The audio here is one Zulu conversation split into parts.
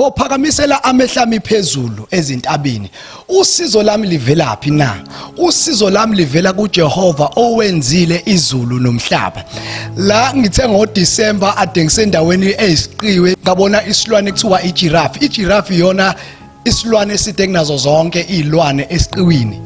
ngophakamisela amehlami phezulu ezintabeni. Usizo lami livelaphi na? Usizo lami livela kuJehova owenzile izulu nomhlaba. La ngithe ngoDisember ade ngisendaweni eyisiqiwe ngabona isilwane ekuthiwa ijirafi. Ijirafi yona isilwane eside kunazo zonke izilwane esiqiwini.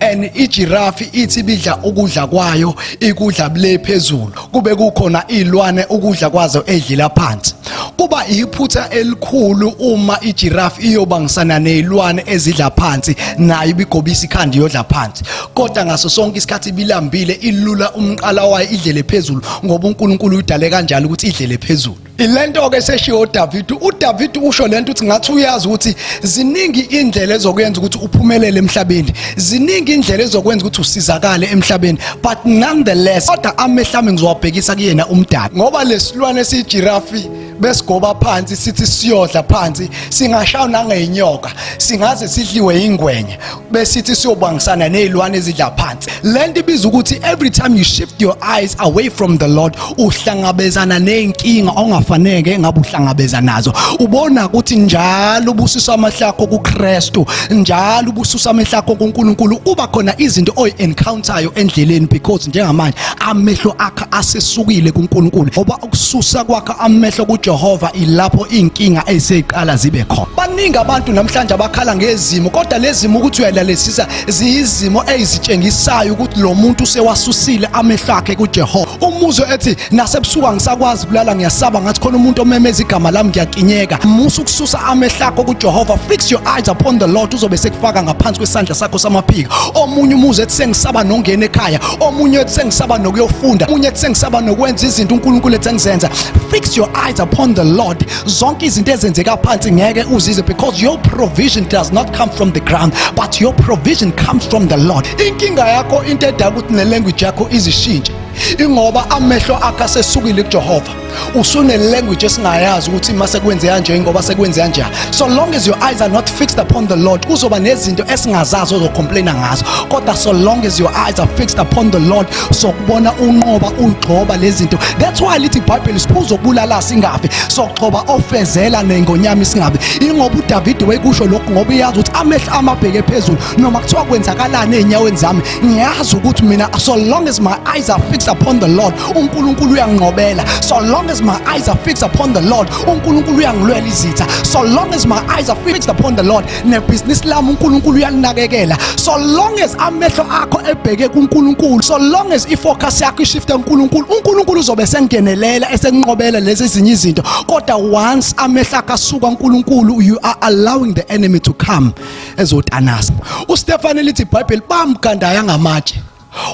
And ijirafi ithi bidla ukudla kwayo ikudla bule phezulu, kube kukhona izilwane ukudla kwazo edlila phansi. Kuba iphutha elikhulu uma ijirafi iyobangisana nezilwane ezidla phansi nayo ibigobisa ikhanda yodla phansi. Kodwa ngaso sonke isikhathi bilambile ilula umqala wayo idlele phezulu ngoba uNkulunkulu udale kanjalo ukuthi idlele phezulu. Ilento ke seshiyo uDavid usho lento uthi ngathi uyazi ukuthi ziningi indlela ezokwenza ukuthi uphumelele emhlabeni, ziningi indlela ezokwenza ukuthi usizakale emhlabeni, but nonetheless kodwa amehlo ami ngizowabhekisa kuyena umdali ngoba lesilwane esijirafi besigoba phansi sithi siyodla phansi singashaya nangenyoka singaze sidliwe ingwenye besithi siyobangisana nezilwane ezidla phansi. Lento ibiza ukuthi every time you shift your eyes away from the Lord uhlangabezana nenkinga ongafanele ngabe uhlangabeza nazo. Ubona ukuthi njalo ubususa amahlakho kuKristu, njalo ubususa amahlakho kuNkulunkulu, kuba khona izinto oyi-encounter-yo endleleni because njengamanje amehlo akhe asesukile kuNkulunkulu ngoba ukususa kwakhe amehlo kuJehova ilapho inkinga eziseqala zibe khona. Baningi abantu namhlanje abakhala ngezimo kodwa lezimo ukuthi uyalalesisa ziyizimo ezitshengisayo ukuthi lo muntu sewasusile amehlo akhe kuJehova. Umuzwe ethi nasebusuka ngisakwazi kulala ngiyasaba ngathi khona umuntu omemeza igama lami ngiyakinyeka. Musu kususa amehlo akho kuJehova, fix your eyes upon the Lord, uzobe sekufaka ngaphansi kwesandla sakho samaphiko. Omunye umuzwe ethi sengisaba nongena ekhaya, omunye ethi sengisaba nokuyofunda, omunye ethi sengisaba nokwenza izinto uNkulunkulu ethi ngizenza. Fix your eyes upon the Lord. Zonke izinto ezenzeka phansi ngeke uzizwe because your provision does not come from the ground but your provision comes from the Lord. Inkinga yakho into edala ukuthi nelanguage yakho izishintshe ingoba amehlo akhe asesukile kuJehova. Usune language esingayazi ukuthi mase kwenze kanje ngoba sekwenze kanje. So long as your eyes are not fixed upon the Lord kuzoba nezinto esingazazi ozocomplaina ngazo, kodwa so long as your eyes are fixed upon the Lord sokubona unqoba ugxoba lezinto. That's why lithi iBhayibheli siphuzo kubulala singafi sokugxoba ofezela nengonyama singabi. Ingoba uDavid wekusho lokho ngoba uyazi ukuthi amehlo amabheke phezulu noma kuthiwa kwenzakalana enyaweni zami ngiyazi ukuthi mina so long as my eyes are fixed upon the Lord uNkulunkulu uyanginqobela. So long as my eyes are fixed upon the Lord uNkulunkulu uyangilwela izitha. So long as my eyes are fixed upon the Lord nebhizinisi lami uNkulunkulu uyalinakekela. So long as amehlo akho ebheke kuNkulunkulu, so long as ifocus yakho ishifte kuNkulunkulu, uNkulunkulu uzobe sengenelela esenqobela lezi zinye izinto. Kodwa once amehlo akho asuka kuNkulunkulu you are allowing the enemy to come ezotanasa. uStefane lithi iBhayibheli bamganda yangamatshe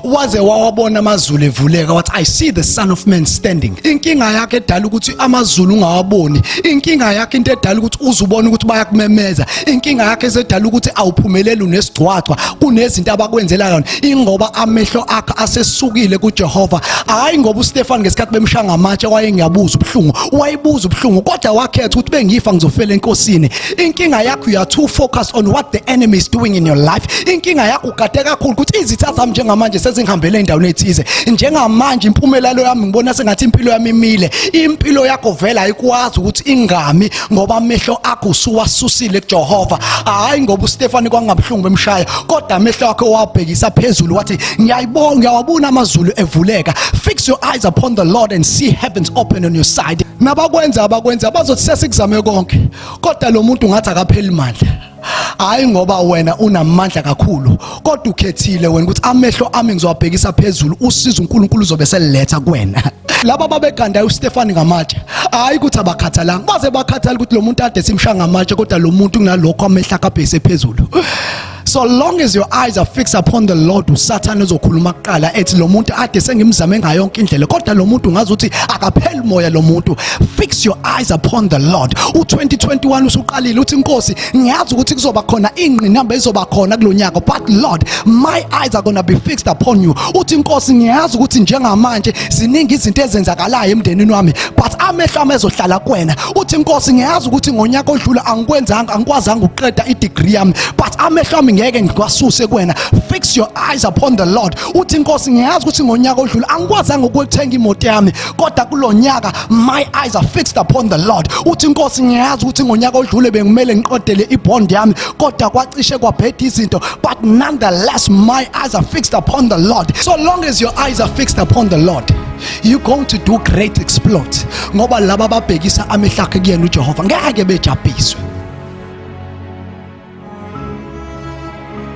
waze wawabona amazulu evuleka wathi I see the Son of Man standing. Inkinga yakhe edala ukuthi amazulu ungawaboni, inkinga yakhe into edala ukuthi uzubona ukuthi bayakumemeza, inkinga yakhe esedala ukuthi awuphumeleli unesigcwagcwa kunezinto abakwenzela yona ingoba amehlo akhe asesukile kuJehova. Hayi ngoba uStefane ngesikhathi bemshaya ngamatshe wayengiyabuza ubuhlungu, wayibuza ubuhlungu kodwa wakhetha ukuthi bengifa ngizofela enkosini. Inkinga yakho you are too focused on what the enemy is doing in your life. Inkinga yakho ukade kakhulu ukuthi izitha zami njengamanje sezingihambele endaweni ethize. Njengamanje impumelelo yami ngibona sengathi impilo yami imile. Impilo yakho vela ayikwazi ukuthi ingami ngoba amehlo akho usuwasusile kuJehova. Hayi ngoba uStefane kwangabhlungu bemshaya kodwa amehlo akho wabhekisa phezulu wathi ngiyayibona ngiyawabona amazulu evuleka. Fix your eyes upon the Lord and see heavens open on your side. Nabakwenza bazothi sesikuzame konke kodwa lo muntu ngathi akapheli mandla. Hayi ngoba wena unamandla kakhulu kodwa ukhethile wena ukuthi amehlo ami ngizowabhekisa phezulu, usizo uNkulunkulu uzobe seliletha kuwena. Laba babeganda uStefane ngamatshe hayi ukuthi abakhathalanga baze bakhathala ukuthi lo muntu ade simshaya ngamatshe kodwa lo muntu kunalokho amehlo akabhekise phezulu. So long as your eyes are fixed upon the Lord uSathane uzokhuluma kuqala ethi lo muntu ade sengimzame ngayo yonke indlela kodwa lo muntu ngazi ukuthi akapheli moya lo muntu. Fix your eyes upon the Lord. U2021 usuqalile uthi Nkosi ngiyazi ukuthi kuzoba khona ingqinamba ezoba khona kulonyaka but Lord my eyes are going to be fixed upon you. Uthi Nkosi ngiyazi ukuthi njengamanje ziningi izinto ezenzakalayo emndenini wami but amehlo ami ezohlala kuwena. Uthi Nkosi ngiyazi ukuthi ngonyaka odlula angikwazanga ukuqeda idegree yami but amehlo ami ngeke ngikwasuse kuwena. Fix your eyes upon the Lord. Uthi Nkosi ngiyazi ukuthi ngonyaka odlule angikwazanga ukuthenga imoto yami kodwa kulonyaka my eyes are fixed upon the Lord. Uthi Nkosi ngiyazi ukuthi ngonyaka odlule bengimele ngiqodelele ibond yami kodwa kwacishe kwabheda izinto, but nonetheless my eyes are fixed upon the Lord. So long as your eyes are fixed upon the Lord, you're going to do great exploits ngoba laba babhekisa amehlo akhe kuyena uJehova ngeke bejabhiswe.